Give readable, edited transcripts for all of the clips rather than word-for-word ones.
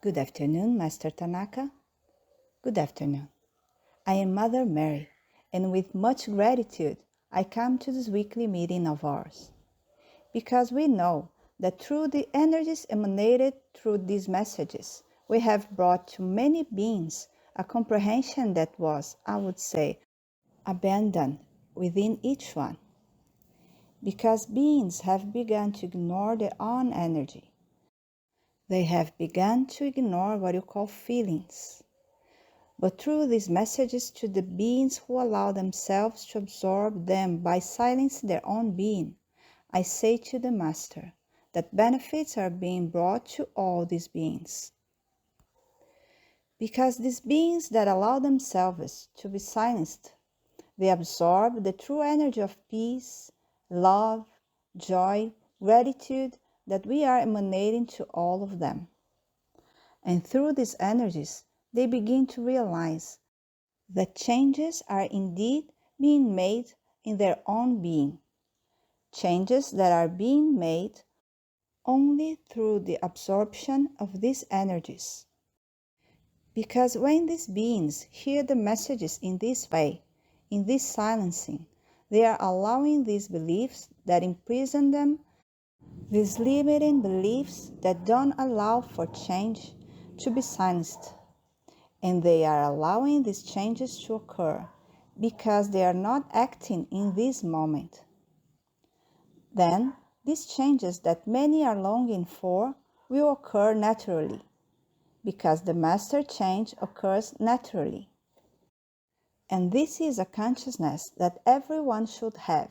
Good afternoon, Master Tanaka. Good afternoon. I am Mother Mary, and with much gratitude, I come to this weekly meeting of ours. Because we know that through the energies emanated through these messages, we have brought to many beings a comprehension that was, I would say, abandoned within each one. Because beings have begun to ignore their own energy. They have begun to ignore what you call feelings. But through these messages to the beings who allow themselves to absorb them by silencing their own being, I say to the Master that benefits are being brought to all these beings. Because these beings that allow themselves to be silenced, they absorb the true energy of peace, love, joy, gratitude that we are emanating to all of them. And through these energies, they begin to realize that changes are indeed being made in their own being. Changes that are being made only through the absorption of these energies. Because when these beings hear the messages in this way, in this silencing, they are allowing these beliefs that imprison them, these limiting beliefs that don't allow for change, to be silenced. And they are allowing these changes to occur because they are not acting in this moment. Then, these changes that many are longing for will occur naturally, because the master change occurs naturally. And this is a consciousness that everyone should have,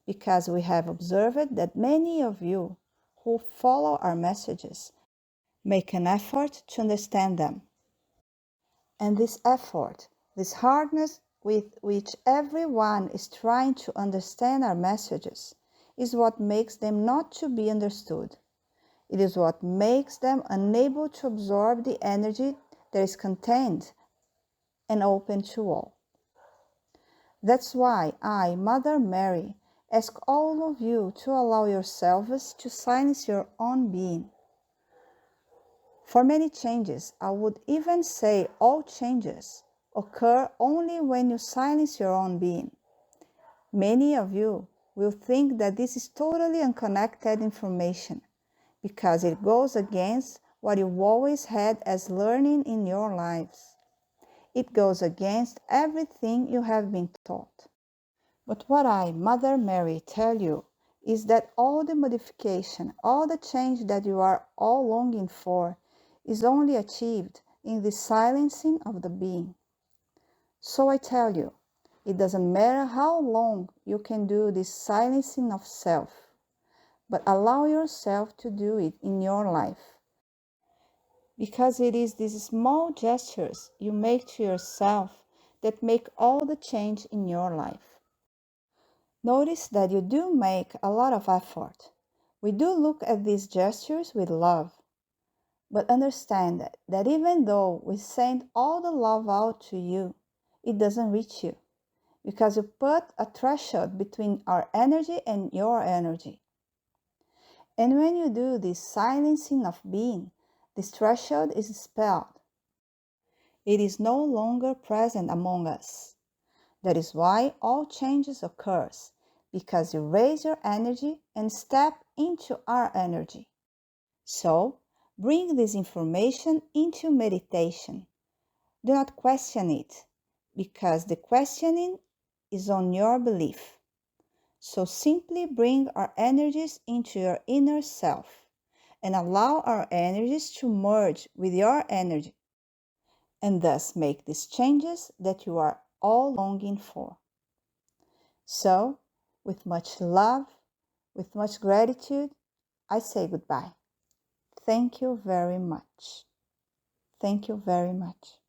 because we have observed that many of you who follow our messages make an effort to understand them. And this effort, this hardness with which everyone is trying to understand our messages, is what makes them not to be understood. It is what makes them unable to absorb the energy that is contained and open to all. That's why I, Mother Mary, ask all of you to allow yourselves to silence your own being. For many changes, I would even say all changes, occur only when you silence your own being. Many of you will think that this is totally unconnected information because it goes against what you've always had as learning in your lives. It goes against everything you have been taught. But what I, Mother Mary, tell you is that all the modification, all the change that you are all longing for is only achieved in the silencing of the being. So I tell you, it doesn't matter how long you can do this silencing of self, but allow yourself to do it in your life. Because it is these small gestures you make to yourself that make all the change in your life. Notice that you do make a lot of effort. We do look at these gestures with love. But understand that even though we send all the love out to you, it doesn't reach you because you put a threshold between our energy and your energy. And when you do this silencing of being, this threshold is expelled. It is no longer present among us. That is why all changes occurs, because you raise your energy and step into our energy. So, bring this information into meditation. Do not question it, because the questioning is on your belief. So simply bring our energies into your inner self and allow our energies to merge with your energy, and thus make these changes that you are all longing for. So, with much love, with much gratitude, I say goodbye. Thank you very much. Thank you very much.